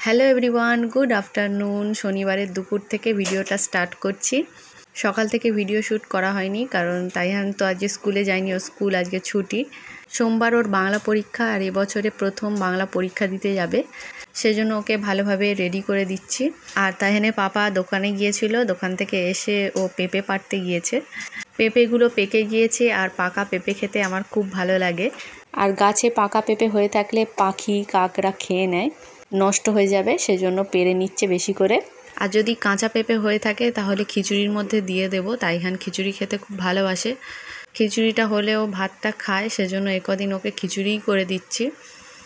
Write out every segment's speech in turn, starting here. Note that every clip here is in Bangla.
Hello everyone, good afternoon. শনিবারের দুপুর থেকে ভিডিওটা স্টার্ট করছি। সকাল থেকে ভিডিও শ্যুট করা হয়নি, কারণ তাইহান তো আজকে স্কুলে যায়নি, ও স্কুল আজকে ছুটি। সোমবার ওর বাংলা পরীক্ষা, আর এবছরে প্রথম বাংলা পরীক্ষা দিতে যাবে, সেজন্য ওকে ভালোভাবে রেডি করে দিচ্ছি। আর তাইহানের পাপা দোকানে গিয়েছিল, দোকান থেকে এসে ও পেঁপে পাড়তে গিয়েছে। পেঁপেগুলো পেকে গিয়েছে, আর পাকা পেঁপে খেতে আমার খুব ভালো লাগে। আর গাছে পাকা পেঁপে হয়ে থাকলে পাখি কাকড়া খেয়ে নেয়, নষ্ট হয়ে যাবে, সেজন্য পেরে নিচ্ছে বেশি করে। আর যদি কাঁচা পেঁপে হয়ে থাকে তাহলে খিচুড়ির মধ্যে দিয়ে দেবো। তাইহান খিচুড়ি খেতে খুব ভালোবাসে। খিচুড়িটা হলেও ভাতটা খায়, সেজন্য একদিন ওকে খিচুড়িই করে দিচ্ছি।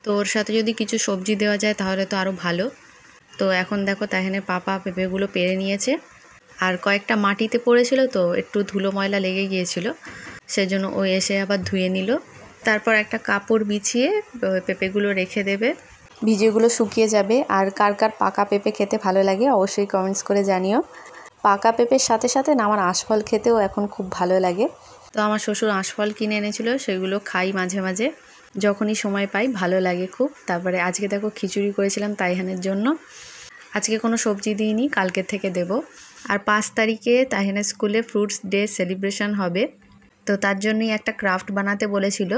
তো ওর সাথে যদি কিছু সবজি দেওয়া যায় তাহলে তো আরও ভালো। তো এখন দেখো তাইহানের পাপা পেঁপেগুলো পেরে নিয়েছে। আর কয়েকটা মাটিতে পড়েছিল, তো একটু ধুলো ময়লা লেগে গিয়েছিল, সেজন্য ও এসে আবার ধুয়ে নিল। তারপর একটা কাপড় বিছিয়ে পেঁপেগুলো রেখে দেবে, ভিজেগুলো শুকিয়ে যাবে। আর কার কার পাকা পেঁপে খেতে ভালো লাগে অবশ্যই কমেন্টস করে জানিও। পাকা পেঁপের সাথে সাথে না আমার আঁশফল খেতেও এখন খুব ভালো লাগে। তো আমার শ্বশুর আঁশফল কিনে এনেছিল, সেগুলো খাই মাঝে মাঝে, যখনই সময় পাই, ভালো লাগে খুব। তারপরে আজকে দেখো খিচুড়ি করেছিলাম তাইহানের জন্য। আজকে কোনো সবজি দিইনি, কালকে থেকে দেব। আর 5 তারিখে তাইহানের স্কুলে ফ্রুটস ডে সেলিব্রেশন হবে, তো তার জন্যই একটা ক্রাফট বানাতে বলেছিল।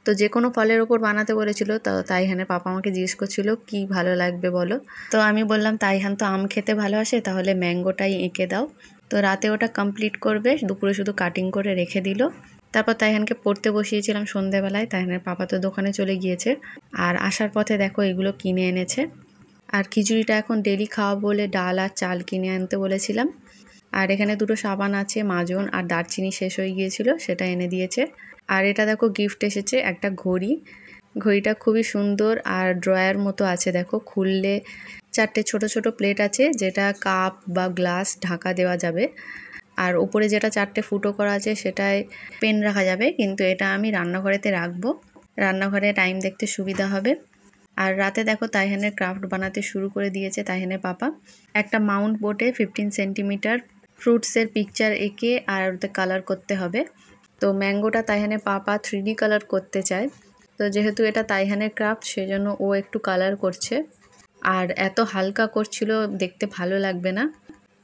তো যে কোনো ফলের ওপর বানাতে বলেছিল। তো তাইহানের পাপা আমাকে জিজ্ঞেস করছিল কি ভালো লাগবে বলো। তো আমি বললাম তাইহান তো আম খেতে ভালোবাসে, তাহলে ম্যাঙ্গোটাই এঁকে দাও। তো রাতে ওটা কমপ্লিট করবে, দুপুরে শুধু কাটিং করে রেখে দিল। তারপর তাইহানকে পড়তে বসিয়েছিলাম সন্ধেবেলায়। তাইহানের পাপা তো দোকানে চলে গিয়েছে, আর আসার পথে দেখো এগুলো কিনে এনেছে। আর খিচুড়িটা এখন ডেলি খাওয়া বলে ডাল আর চাল কিনে আনতে বলেছিলাম। আর এখানে 2টো সাবান আছে, মাজন আর দারচিনি শেষ হয়ে গিয়েছিল, সেটা এনে দিয়েছে। আর এটা দেখো গিফট এসেছে, একটা ঘড়ি। ঘড়িটা খুবই সুন্দর আর ড্রয়ার মতো আছে, দেখো খুললে 4টে ছোট ছোট প্লেট আছে, যেটা কাপ বা গ্লাস ঢাকা দেওয়া যাবে। আর উপরে যেটা 4টে ফুটো করা আছে সেটায় পেন রাখা যাবে, কিন্তু এটা আমি রান্নাঘরেতে রাখবো, রান্নাঘরে টাইম দেখতে সুবিধা হবে। আর রাতে দেখো তাইহানের ক্রাফট বানাতে শুরু করে দিয়েছে তাইহানের পাপা। একটা মাউন্ট বোর্ডে 15 সেন্টিমিটার ফ্রুটসের পিকচার এঁকে আর ওতে কালার করতে হবে। তো ম্যাঙ্গোটা তাইহানের পাপা 3D কালার করতে চায়। তো যেহেতু এটা তাইহানের ক্রাফট, সেজন্য ও একটু কালার করছে। আর এত হালকা করছিল, দেখতে ভালো লাগবে না,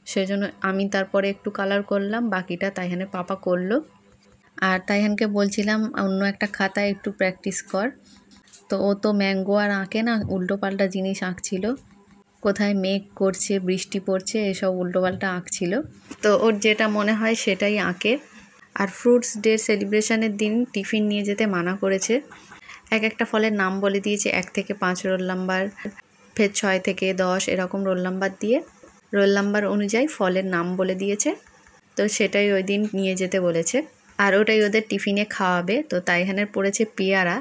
সেজন্য আমি তারপরে একটু কালার করলাম, বাকিটা তাইহানের পাপা করলো। আর তাইহানকে বলছিলাম অন্য একটা খাতায় একটু প্র্যাকটিস কর। তো ও তো ম্যাঙ্গো আর আঁকে না, উল্টোপাল্টা জিনিস আঁকছিল, কোথায় মেঘ করছে, বৃষ্টি পড়ছে, এসব উল্টোপাল্টা আঁকছিল। তো ওর যেটা মনে হয় সেটাই আঁকে। আর ফ্রুটস ডে সেলিব্রেশনের দিন টিফিন নিয়ে যেতে মানা করেছে। একটা ফলের নাম বলে দিয়েছে, 1 থেকে 5 রোল নাম্বার, ফের 6 থেকে 10 এরকম রোল নাম্বার দিয়ে, রোল নাম্বার অনুযায়ী ফলের নাম বলে দিয়েছে। তো সেটাই ওই দিন নিয়ে যেতে বলেছে, আর ওটাই ওদের টিফিনে খাওয়াবে। তো তাইহানের পড়েছে পেয়ারা,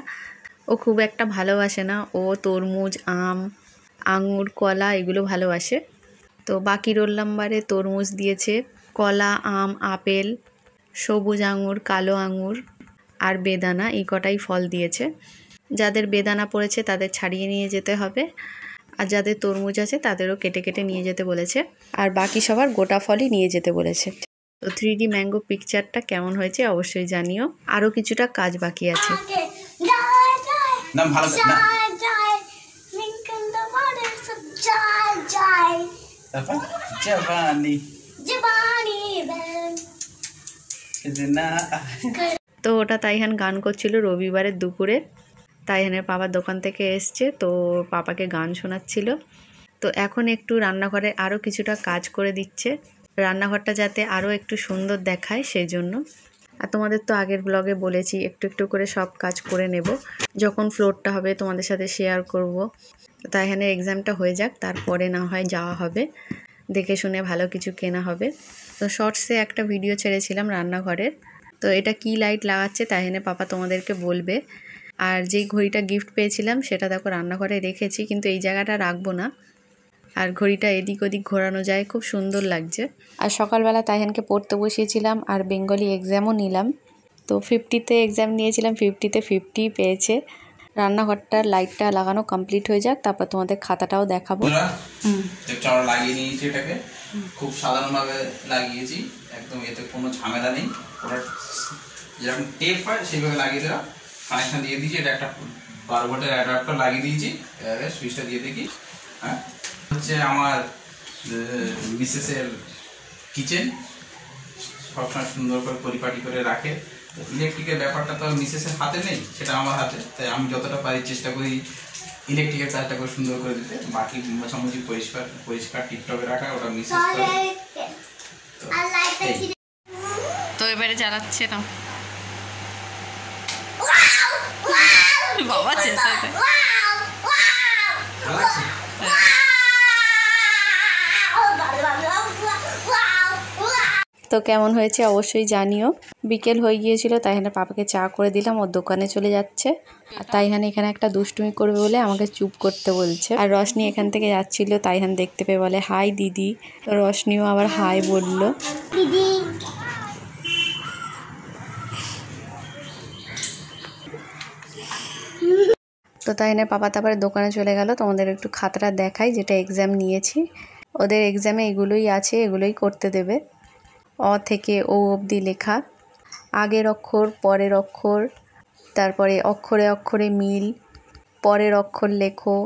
ও খুব একটা ভালোবাসে না, ও তরমুজ, আম, আঙুর, কলা এগুলো ভালোবাসে। তো বাকি রোল নাম্বারে তরমুজ দিয়েছে, কলা, আম, আপেল, সবুজ আঙুর, কালো আঙুর আর বেদানা, এই কটাই ফল দিয়েছে। যাদের বেদানা পড়েছে তাদের ছাড়িয়ে নিয়ে যেতে হবে, আর যাদের তরমুজ আছে তাদেরও কেটে কেটে নিয়ে যেতে বলেছে, আর বাকি সবার গোটা ফলই নিয়ে যেতে বলেছে। তো 3D ম্যাঙ্গো পিকচারটা কেমন হয়েছে অবশ্যই জানিও। আরও কিছুটা কাজ বাকি আছে। তো ওটা তাইহান গান করছিল রবিবারের দুপুরে। তাইহানের পাপার দোকান থেকে এসছে, তো পাপাকে গান শোনাচ্ছিল। তো এখন একটু রান্নাঘরে আরও কিছুটা কাজ করে দিচ্ছে, রান্নাঘরটা যাতে আরও একটু সুন্দর দেখায় সেই জন্য। আর তোমাদের তো আগের ব্লগে বলেছি একটু একটু করে সব কাজ করে নেব, যখন ফ্লোরটা হবে তোমাদের সাথে শেয়ার করব। তো তাইহানের এক্সামটা হয়ে যাক, তারপরে না হয় যাওয়া হবে, দেখে শুনে ভালো কিছু কেনা হবে। তো শর্টসে একটা ভিডিও ছেড়েছিলাম রান্নাঘরের। তো এটা কি লাইট লাগাচ্ছে তাইহানের পাপা তোমাদেরকে বলবে। আর যেই ঘড়িটা গিফট পেয়েছিলাম সেটা দেখো রান্নাঘরে রেখেছি, কিন্তু এই জায়গাটা রাখবো না। আর ঘড়িটা এদিক ওদিক ঘোরানো যায়, খুব সুন্দর লাগছে। আর সকালবেলা তাইহানকে পড়তে বসিয়েছিলাম, আর বেঙ্গলি এক্সামও নিলাম। তো 50তে এক্সাম নিয়েছিলাম, 50তে 50 পেয়েছে। রান্নাঘরটার লাইটটা লাগানো কমপ্লিট হয়ে যাক, তারপর তোমাদের খাতাটাও দেখাবো। লাগিয়ে নিয়েছি, এটাকে খুব সাধারণভাবে লাগিয়েছি, একদম এতে কোনো ঝামেলা নেই। ওটা যেরকম টেপ হয় সেইভাবে লাগিয়ে দেওয়া, কানেকশন দিয়ে দিয়েছি। এটা একটা 12 ভোল্টের অ্যাডাপ্টার লাগিয়ে দিয়েছি, সুইচটা দিয়ে দেখি। হ্যাঁ হচ্ছে আমার মিসেসের কিচেন, সবসময় সুন্দর করে পরিপাটি করে রাখে। ইলেকট্রিকের ব্যাপারটা তো মিসেসের হাতে নেই, সেটা আমার হাতে, তাই আমি যতটা পারি চেষ্টা করি ইলেকট্রিকের কাজটা করে সুন্দর করে দিতে। বাকি মোছামুছি পরিষ্কার টিপটপে রাখা, ওটা মিসেস করে। তো এবারে জ্বালাচ্ছে না বাবা, চেষ্টা তো কেমন হয়েছে অবশ্যই জানিও। বিকেল হয়ে গিয়েছিল, তাইহানের পাপাকে চা করে দিলাম, ওর দোকানে চলে যাচ্ছে। আর তাইহান এখানে একটা দুষ্টুমি করবে বলে আমাকে চুপ করতে বলছে। আর রশনি এখান থেকে যাচ্ছিল, তাইহান দেখতে পেয়ে বলে হাই দিদি, তো রশনিও আবার হাই বললো। দিদি তো তাইহানের পাপা তারপরে দোকানে চলে গেল। তোমাদের একটু খাতাটা দেখাই, যেটা এক্সাম নিয়েছি। ওদের এক্সামে এগুলোই আছে, এগুলোই করতে দেবে। অ থেকে ও অবধি লেখা, আগের অক্ষর পরের অক্ষর, তারপরে অক্ষরে অক্ষরে মিল, পরের অক্ষর লেখো,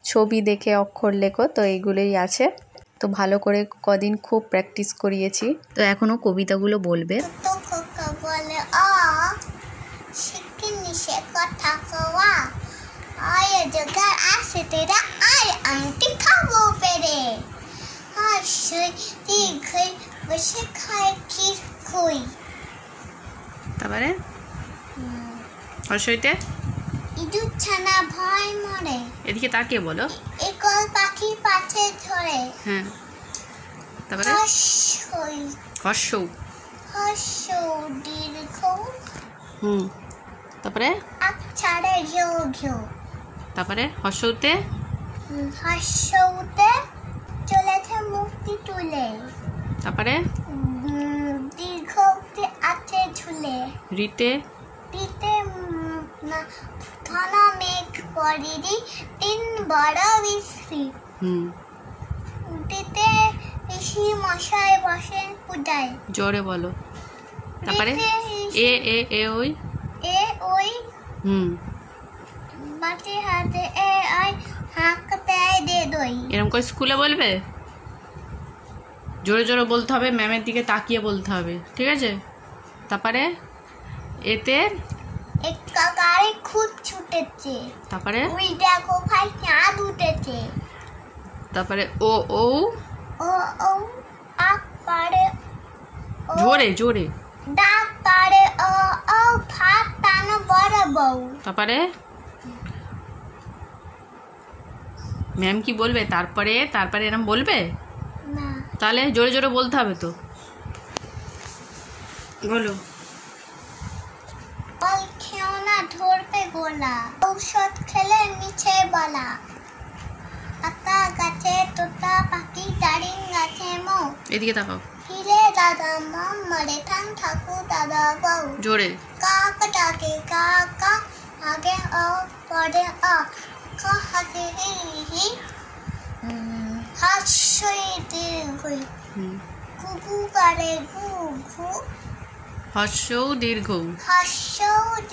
ছবি দেখে অক্ষর লেখো। তো এইগুলোই আছে। তো ভালো করে কদিন খুব প্র্যাকটিস করিয়েছি। তো এখনও কবিতাগুলো বলবে। তারপরে হর্ষইতে ইঁদুর ছানা ভয় মরে, এদিকে তাকিয়ে বলো। একল পাখি পাছে ধরে। হ্যাঁ, তারপরে হর্ষ হর্ষ দীর্ঘ। তারপরে আচ্ছাড়ে ঘেউ ঘেউ। তারপরে হর্ষতে হর্ষতে চলেছে মুক্তি তুলে। তারপরে দীর্ঘতে আছে ঝুলে। রিতে রিতে ঘন মেঘ পরিরি তিন বড় বিশ্রী। উটিতে ঋষি মশাই বসেন পূজায়। জোরে বলো। তারপরে এ এ এ ওই এ ওই বাটি হাতে এ আই হাঁক দেয় দে দই। এরকম করে স্কুলে বলবে, জোরে জোরে বলতে হবে, ম্যামের দিকে তাকিয়ে বলতে হবে, ঠিক আছে? তারপরে এতে এক কাকারে খুব ছুটেছে। তারপরে ওই দেখো ভাই চাঁদ উঠেছে। তারপরে ও ও ও ও আক পারে জোরে জোরে ডাক পারে ও ও ভাত টানো বড় বউ। তারপরে ম্যাম কি বলবে? তারপরে তারপরে এরকম বলবে না, তাহলে জোরে জোরে বলতে হবে তো, বলো। অল খেও না ধরবে গোলা, ঔষধ খেলে মিছে বলা। আতা গাছে তোতা পাখি, দাঁড়িং গাছে মৌ। এদিকে তাকাও। হিরে দাদা মাম মরে থান ঠাকুর দাদা বউ। জোরে কাক ডাকে কাকা, আগে অ পরে অ। কা হাসে হি হাস্যই দীর্ঘই। কুকু করে ঘু ঘু, হর্ষও দীর্ঘ। হাস্য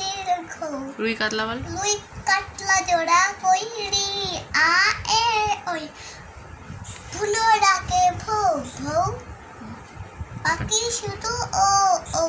দীর্ঘ। রুই কাতলা বল। লুই কাটলা জোড়া কই রি আ এ ওই। ধুলো ডাকে ভৌ ভৌ, পাখি শুধু ও ও।